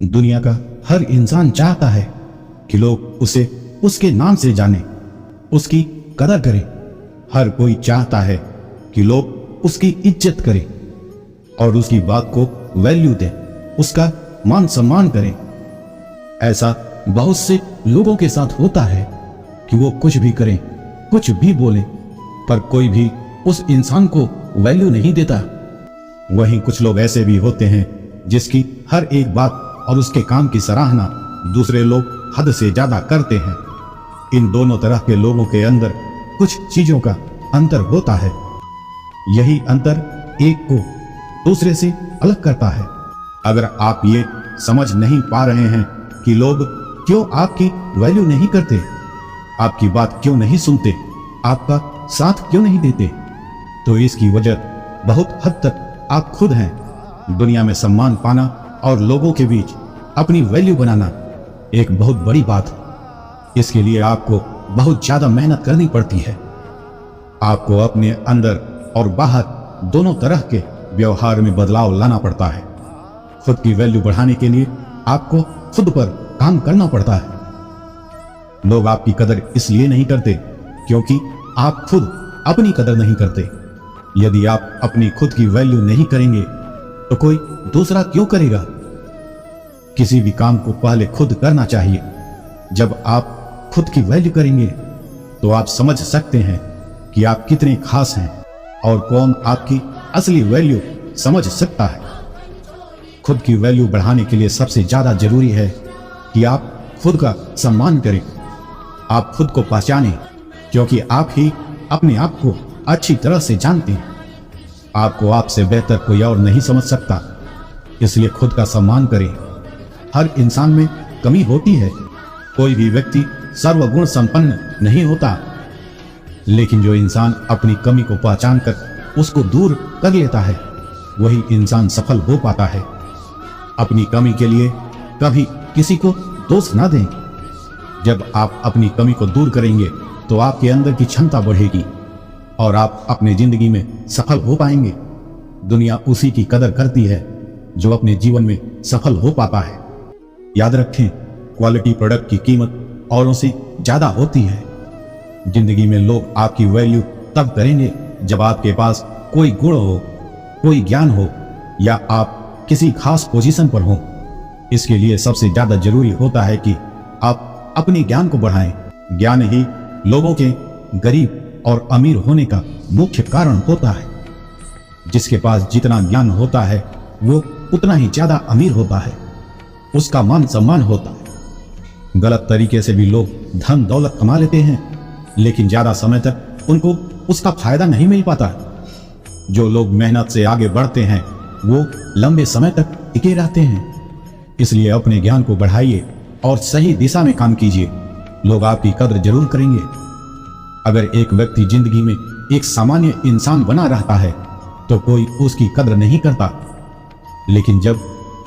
दुनिया का हर इंसान चाहता है कि लोग उसे उसके नाम से जाने, उसकी कदर करें। हर कोई चाहता है कि लोग उसकी इज्जत करें और उसकी बात को वैल्यू दें, उसका मान सम्मान करें। ऐसा बहुत से लोगों के साथ होता है कि वो कुछ भी करें, कुछ भी बोलें, पर कोई भी उस इंसान को वैल्यू नहीं देता। वहीं कुछ लोग ऐसे भी होते हैं जिसकी हर एक बात और उसके काम की सराहना दूसरे लोग हद से ज्यादा करते हैं। इन दोनों तरह के लोगों के अंदर कुछ चीजों का अंतर होता है। यही अंतर एक को दूसरे से अलग करता है। अगर आप ये समझ नहीं पा रहे हैं कि लोग क्यों आपकी वैल्यू नहीं करते, आपकी बात क्यों नहीं सुनते, आपका साथ क्यों नहीं देते, तो इसकी वजह बहुत हद तक आप खुद हैं। दुनिया में सम्मान पाना और लोगों के बीच अपनी वैल्यू बनाना एक बहुत बड़ी बात है। इसके लिए आपको बहुत ज्यादा मेहनत करनी पड़ती है। आपको अपने अंदर और बाहर दोनों तरह के व्यवहार में बदलाव लाना पड़ता है। खुद की वैल्यू बढ़ाने के लिए आपको खुद पर काम करना पड़ता है। लोग आपकी कदर इसलिए नहीं करते क्योंकि आप खुद अपनी कदर नहीं करते। यदि आप अपनी खुद की वैल्यू नहीं करेंगे तो कोई दूसरा क्यों करेगा। किसी भी काम को पहले खुद करना चाहिए। जब आप खुद की वैल्यू करेंगे तो आप समझ सकते हैं कि आप कितने खास हैं और कौन आपकी असली वैल्यू समझ सकता है। खुद की वैल्यू बढ़ाने के लिए सबसे ज्यादा जरूरी है कि आप खुद का सम्मान करें। आप खुद को पहचानें क्योंकि आप ही अपने आप को अच्छी तरह से जानते हैं। आपको आपसे बेहतर कोई और नहीं समझ सकता, इसलिए खुद का सम्मान करें। हर इंसान में कमी होती है। कोई भी व्यक्ति सर्वगुण संपन्न नहीं होता, लेकिन जो इंसान अपनी कमी को पहचान कर उसको दूर कर लेता है वही इंसान सफल हो पाता है। अपनी कमी के लिए कभी किसी को दोष ना दें। जब आप अपनी कमी को दूर करेंगे तो आपके अंदर की क्षमता बढ़ेगी और आप अपने जिंदगी में सफल हो पाएंगे। दुनिया उसी की कदर करती है जो अपने जीवन में सफल हो पाता है। याद रखें, क्वालिटी प्रोडक्ट की कीमत औरों से ज्यादा होती है। जिंदगी में लोग आपकी वैल्यू तब करेंगे जब आपके पास कोई गुण हो, कोई ज्ञान हो या आप किसी खास पोजीशन पर हो। इसके लिए सबसे ज्यादा जरूरी होता है कि आप अपने ज्ञान को बढ़ाएं। ज्ञान ही लोगों के गरीब और अमीर होने का मुख्य कारण होता है। जिसके पास जितना ज्ञान होता है वो उतना ही ज्यादा अमीर होता है, उसका मान सम्मान होता है। गलत तरीके से भी लोग धन दौलत कमा लेते हैं, लेकिन ज्यादा समय तक उनको उसका फायदा नहीं मिल पाता। जो लोग मेहनत से आगे बढ़ते हैं वो लंबे समय तक टिके रहते हैं। इसलिए अपने ज्ञान को बढ़ाइए और सही दिशा में काम कीजिए। लोग आपकी कद्र जरूर करेंगे। अगर एक व्यक्ति जिंदगी में एक सामान्य इंसान बना रहता है तो कोई उसकी कद्र नहीं करता, लेकिन जब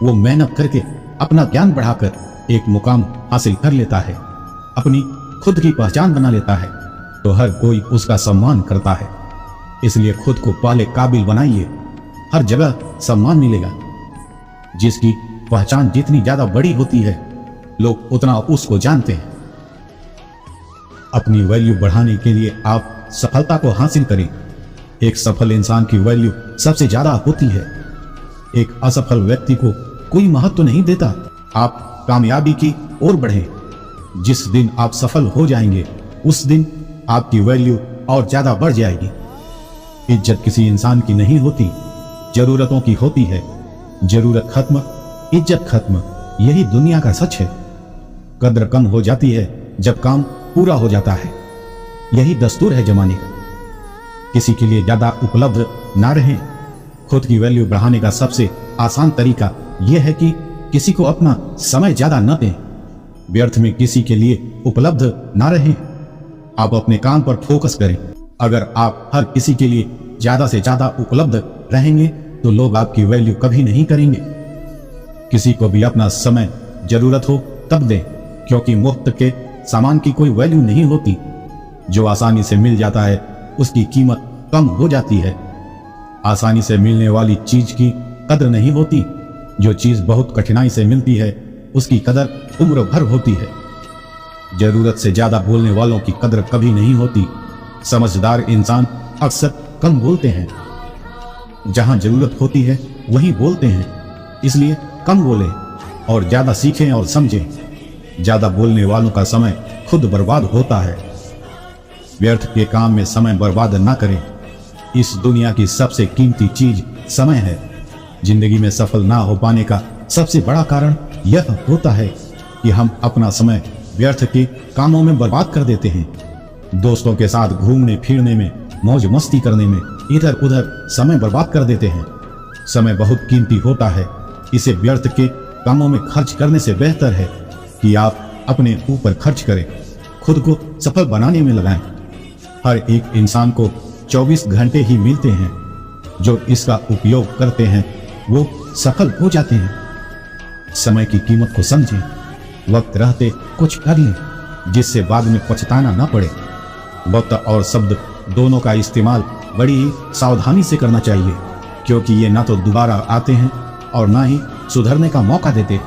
वो मेहनत करके अपना ज्ञान बढ़ाकर एक मुकाम हासिल कर लेता है, अपनी खुद की पहचान बना लेता है, तो हर कोई उसका सम्मान करता है। इसलिए खुद को पहले काबिल बनाइए, हर जगह सम्मान मिलेगा। जिसकी पहचान जितनी ज्यादा बड़ी होती है लोग उतना उसको जानते हैं। अपनी वैल्यू बढ़ाने के लिए आप सफलता को हासिल करें। एक सफल इंसान की वैल्यू सबसे ज्यादा होती है। एक असफल व्यक्ति को कोई महत्व नहीं देता। आप कामयाबी की ओर बढ़ें। जिस दिन आप सफल हो जाएंगे उस दिन आपकी वैल्यू और ज्यादा बढ़ जाएगी। इज्जत किसी इंसान की नहीं होती, जरूरतों की होती है। जरूरत खत्म, इज्जत खत्म, यही दुनिया का सच है। कद्र कम हो जाती है जब काम पूरा हो जाता है। यही दस्तूर है जमाने का। किसी के लिए ज्यादा उपलब्ध ना रहें। खुद की वैल्यू बढ़ाने का सबसे आसान तरीका यह है कि किसी को अपना समय ज्यादा न दें। व्यर्थ में किसी के लिए उपलब्ध ना रहें। आप अपने काम पर फोकस करें। अगर आप हर किसी के लिए ज्यादा से ज्यादा उपलब्ध रहेंगे तो लोग आपकी वैल्यू कभी नहीं करेंगे। किसी को भी अपना समय जरूरत हो तब दें, क्योंकि मुफ्त के सामान की कोई वैल्यू नहीं होती। जो आसानी से मिल जाता है उसकी कीमत कम हो जाती है। आसानी से मिलने वाली चीज की कद्र नहीं होती, जो चीज बहुत कठिनाई से मिलती है उसकी कदर उम्र भर होती है। जरूरत से ज्यादा बोलने वालों की कदर कभी नहीं होती। समझदार इंसान अक्सर कम बोलते हैं। जहां जरूरत होती है वहीं बोलते हैं, इसलिए कम बोलें और ज्यादा सीखें और समझें। ज्यादा बोलने वालों का समय खुद बर्बाद होता है। व्यर्थ के काम में समय बर्बाद ना करें। इस दुनिया की सबसे कीमती चीज समय है। जिंदगी में सफल ना हो पाने का सबसे बड़ा कारण यह होता है कि हम अपना समय व्यर्थ के कामों में बर्बाद कर देते हैं। दोस्तों के साथ घूमने फिरने में, मौज मस्ती करने में इधर उधर समय बर्बाद कर देते हैं। समय बहुत कीमती होता है। इसे व्यर्थ के कामों में खर्च करने से बेहतर है कि आप अपने ऊपर खर्च करें, खुद को सफल बनाने में लगाएं। हर एक इंसान को 24 घंटे ही मिलते हैं। जो इसका उपयोग करते हैं वो सफल हो जाते हैं। समय की कीमत को समझें। वक्त रहते कुछ कर लें जिससे बाद में पछताना ना पड़े। वक्त और शब्द दोनों का इस्तेमाल बड़ी ही सावधानी से करना चाहिए, क्योंकि ये ना तो दोबारा आते हैं और ना ही सुधरने का मौका देते।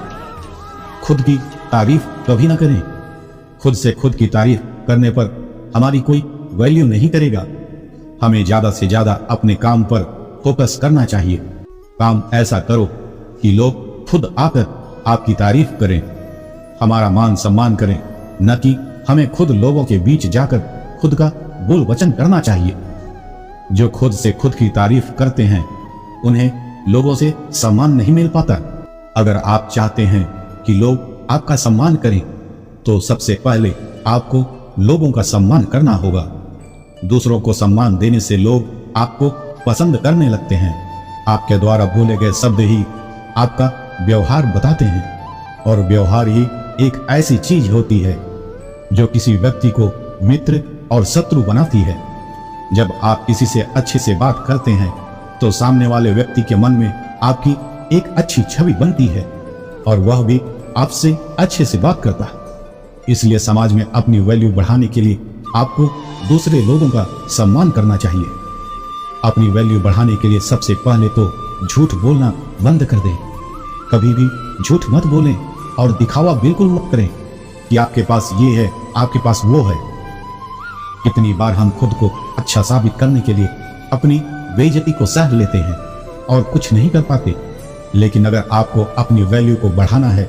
खुद की तारीफ कभी ना करें। खुद से खुद की तारीफ करने पर हमारी कोई वैल्यू नहीं करेगा। हमें ज्यादा से ज्यादा अपने काम पर फोकस करना चाहिए। काम ऐसा करो कि लोग खुद आकर आपकी तारीफ करें, हमारा मान सम्मान करें, न कि हमें खुद लोगों के बीच जाकर खुद का बोल वचन करना चाहिए। जो खुद से खुद की तारीफ करते हैं उन्हें लोगों से सम्मान नहीं मिल पाता। अगर आप चाहते हैं कि लोग आपका सम्मान करें तो सबसे पहले आपको लोगों का सम्मान करना होगा। दूसरों को सम्मान देने से लोग आपको पसंद करने लगते हैं। आपके द्वारा बोले गए शब्द ही आपका व्यवहार बताते हैं, और व्यवहार ही एक ऐसी चीज होती है जो किसी व्यक्ति को मित्र और शत्रु बनाती है। जब आप किसी से अच्छे से बात करते हैं तो सामने वाले व्यक्ति के मन में आपकी एक अच्छी छवि बनती है और वह भी आपसे अच्छे से बात करता है। इसलिए समाज में अपनी वैल्यू बढ़ाने के लिए आपको दूसरे लोगों का सम्मान करना चाहिए। अपनी वैल्यू बढ़ाने के लिए सबसे पहले तो झूठ बोलना बंद कर दें। कभी भी झूठ मत बोलें और दिखावा बिल्कुल मत करें कि आपके पास ये है, आपके पास वो है। कितनी बार हम खुद को अच्छा साबित करने के लिए अपनी बेइज्जती को सह लेते हैं और कुछ नहीं कर पाते। लेकिन अगर आपको अपनी वैल्यू को बढ़ाना है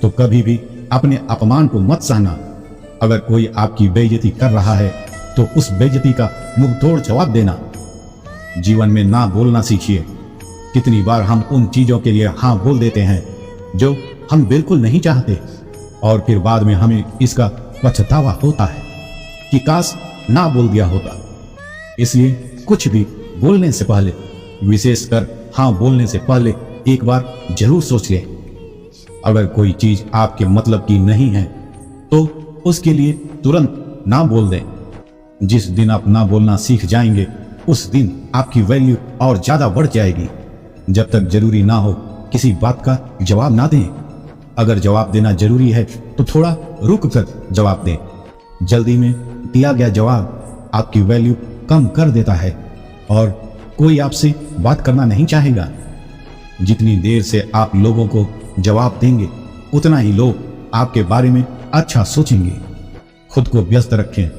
तो कभी भी अपने अपमान को मत सहना। अगर कोई आपकी बेइज्जती कर रहा है तो उस बेइज्जती का मुंह तोड़ जवाब देना। जीवन में ना बोलना सीखिए। कितनी बार हम उन चीजों के लिए हाँ बोल देते हैं जो हम बिल्कुल नहीं चाहते, और फिर बाद में हमें इसका पछतावा होता है कि काश ना बोल दिया होता। इसलिए कुछ भी बोलने से पहले, विशेषकर हाँ बोलने से पहले, एक बार जरूर सोच लें। अगर कोई चीज आपके मतलब की नहीं है तो उसके लिए तुरंत ना बोल दें। जिस दिन आप ना बोलना सीख जाएंगे उस दिन आपकी वैल्यू और ज्यादा बढ़ जाएगी। जब तक जरूरी ना हो किसी बात का जवाब ना दें। अगर जवाब देना जरूरी है तो थोड़ा रुक कर जवाब दें। जल्दी में दिया गया जवाब आपकी वैल्यू कम कर देता है और कोई आपसे बात करना नहीं चाहेगा। जितनी देर से आप लोगों को जवाब देंगे उतना ही लोग आपके बारे में अच्छा सोचेंगे। खुद को व्यस्त रखें।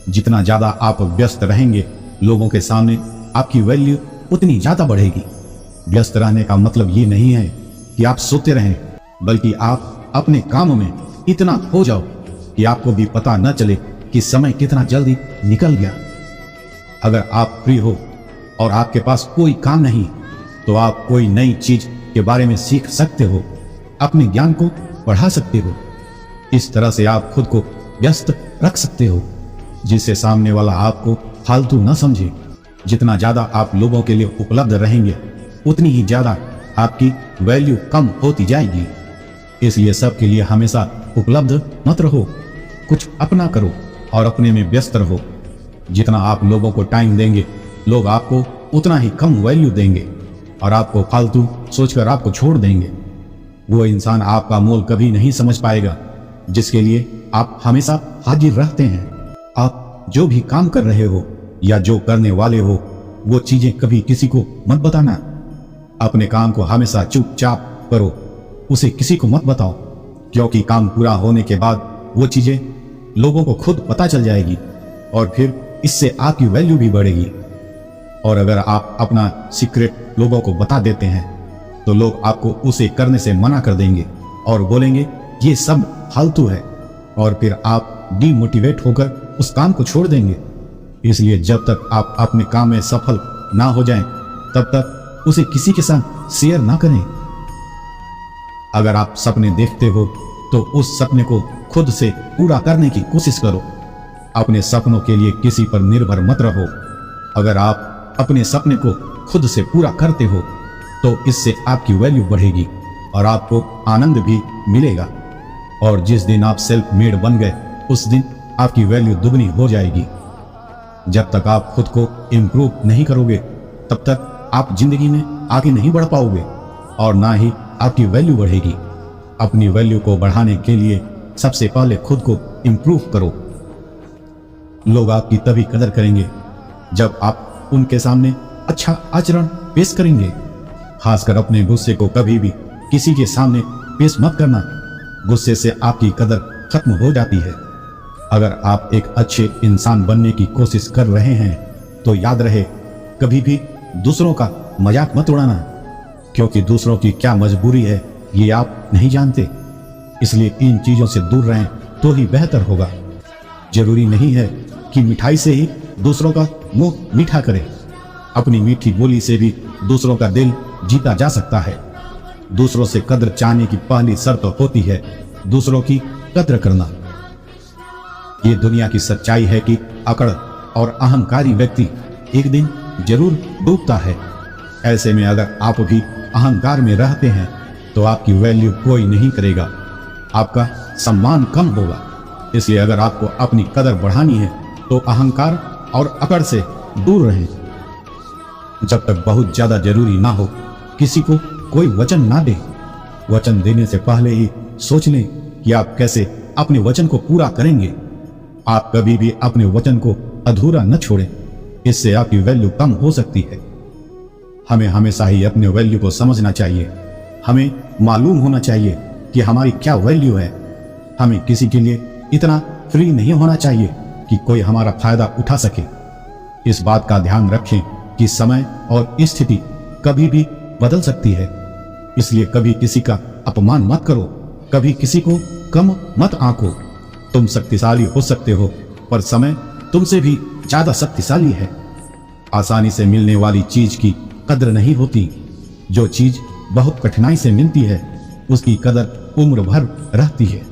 जितना ज्यादा आप व्यस्त रहेंगे लोगों के सामने आपकी वैल्यू उतनी ज्यादा बढ़ेगी। व्यस्त रहने का मतलब ये नहीं है कि आप सोते रहें, बल्कि आप अपने कामों में इतना खो जाओ कि आपको भी पता न चले कि समय कितना जल्दी निकल गया। अगर आप फ्री हो और आपके पास कोई काम नहीं तो आप कोई नई चीज के बारे में सीख सकते हो, अपने ज्ञान को बढ़ा सकते हो। इस तरह से आप खुद को व्यस्त रख सकते हो जिससे सामने वाला आपको फालतू न समझे। जितना ज्यादा आप लोगों के लिए उपलब्ध रहेंगे उतनी ही ज्यादा आपकी वैल्यू कम होती जाएगी। इसलिए सबके लिए हमेशा उपलब्ध मत रहो, कुछ अपना करो और अपने में व्यस्त रहो। जितना आप लोगों को टाइम देंगे लोग आपको उतना ही कम वैल्यू देंगे और आपको फालतू सोचकर आपको छोड़ देंगे। वो इंसान आपका मोल कभी नहीं समझ पाएगा जिसके लिए आप हमेशा हाजिर रहते हैं। आप जो भी काम कर रहे हो या जो करने वाले हो वो चीजें कभी किसी को मत बताना। अपने काम को हमेशा चुपचाप करो उसे किसी को मत बताओ, क्योंकि काम पूरा होने के बाद वो चीजें लोगों को खुद पता चल जाएगी और फिर इससे आपकी वैल्यू भी बढ़ेगी। और अगर आप अपना सीक्रेट लोगों को बता देते हैं तो लोग आपको उसे करने से मना कर देंगे और बोलेंगे ये सब फालतू है, और फिर आप डीमोटिवेट होकर उस काम को छोड़ देंगे। इसलिए जब तक आप अपने काम में सफल ना हो जाएं, तब तक उसे किसी के साथ शेयर ना करें। अगर आप सपने देखते हो तो उस सपने को खुद से पूरा करने की कोशिश करो। अपने सपनों के लिए किसी पर निर्भर मत रहो। अगर आप अपने सपने को खुद से पूरा करते हो तो इससे आपकी वैल्यू बढ़ेगी और आपको आनंद भी मिलेगा। और जिस दिन आप सेल्फ मेड बन गए, उस दिन आपकी वैल्यू दुगनी हो जाएगी। जब तक आप खुद को इम्प्रूव नहीं करोगे, तब तक आप जिंदगी में आगे नहीं बढ़ पाओगे और ना ही आपकी वैल्यू बढ़ेगी। अपनी वैल्यू को बढ़ाने के लिए सबसे पहले खुद को इम्प्रूव करो। लोग आपकी तभी कदर करेंगे जब आप उनके सामने अच्छा आचरण पेश करेंगे। खासकर अपने गुस्से को कभी भी किसी के सामने पेश मत करना। गुस्से से आपकी कदर खत्म हो जाती है। अगर आप एक अच्छे इंसान बनने की कोशिश कर रहे हैं तो याद रहे, कभी भी दूसरों का मजाक मत उड़ाना, क्योंकि दूसरों की क्या मजबूरी है ये आप नहीं जानते। इसलिए इन चीजों से दूर रहें तो ही बेहतर होगा। जरूरी नहीं है कि मिठाई से ही दूसरों का मुंह मीठा करें। अपनी मीठी बोली से भी दूसरों का दिल जीता जा सकता है। दूसरों से कद्र चाहने की पहली शर्त होती है दूसरों की कद्र करना। ये दुनिया की सच्चाई है कि अकड़ और अहंकारी व्यक्ति एक दिन जरूर डूबता है। ऐसे में अगर आप भी अहंकार में रहते हैं तो आपकी वैल्यू कोई नहीं करेगा, आपका सम्मान कम होगा। इसलिए अगर आपको अपनी कदर बढ़ानी है तो अहंकार और अकड़ से दूर रहें। जब तक बहुत ज्यादा जरूरी ना हो, किसी को कोई वचन ना दे। वचन देने से पहले ही सोच लें कि आप कैसे अपने वचन को पूरा करेंगे। आप कभी भी अपने वचन को अधूरा न छोड़ें, इससे आपकी वैल्यू कम हो सकती है। हमें हमेशा ही अपने वैल्यू को समझना चाहिए। हमें मालूम होना चाहिए कि हमारी क्या वैल्यू है। हमें किसी के लिए इतना फ्री नहीं होना चाहिए कि कोई हमारा फायदा उठा सके। इस बात का ध्यान रखें कि समय और स्थिति कभी भी बदल सकती है। इसलिए कभी किसी का अपमान मत करो, कभी किसी को कम मत आंको। तुम शक्तिशाली हो सकते हो, पर समय तुमसे भी ज्यादा शक्तिशाली है। आसानी से मिलने वाली चीज की कद्र नहीं होती। जो चीज बहुत कठिनाई से मिलती है उसकी कदर उम्र भर रहती है।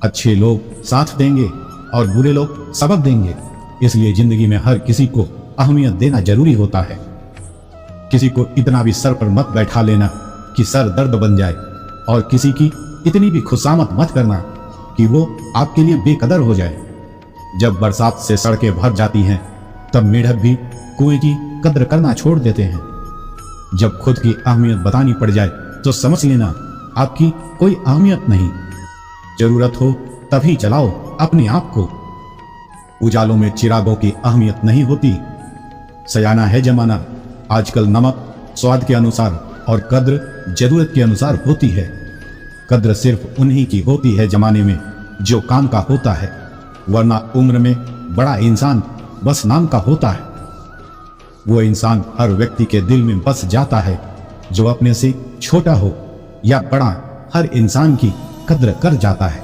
अच्छे लोग साथ देंगे और बुरे लोग सबक देंगे। इसलिए जिंदगी में हर किसी को अहमियत देना जरूरी होता है। किसी को इतना भी सर पर मत बैठा लेना कि सर दर्द बन जाए, और किसी की इतनी भी खुशामद मत करना कि वो आपके लिए बेकदर हो जाए। जब बरसात से सड़कें भर जाती हैं, तब मेढक भी कुएं की कद्र करना छोड़ देते हैं। जब खुद की अहमियत बतानी पड़ जाए तो समझ लेना आपकी कोई अहमियत नहीं। जरूरत हो तभी जलाओ अपने आप को। उजालों में चिरागों की अहमियत नहीं होती। सयाना है जमाना। आजकल नमक स्वाद के अनुसार और कद्र जरूरत के अनुसार होती है। कद्र सिर्फ उन्हीं की होती है जमाने में जो काम का होता है, वरना उम्र में बड़ा इंसान बस नाम का होता है। वो इंसान हर व्यक्ति के दिल में बस जाता है जो अपने से छोटा हो या बड़ा, हर इंसान की कद्र कर जाता है।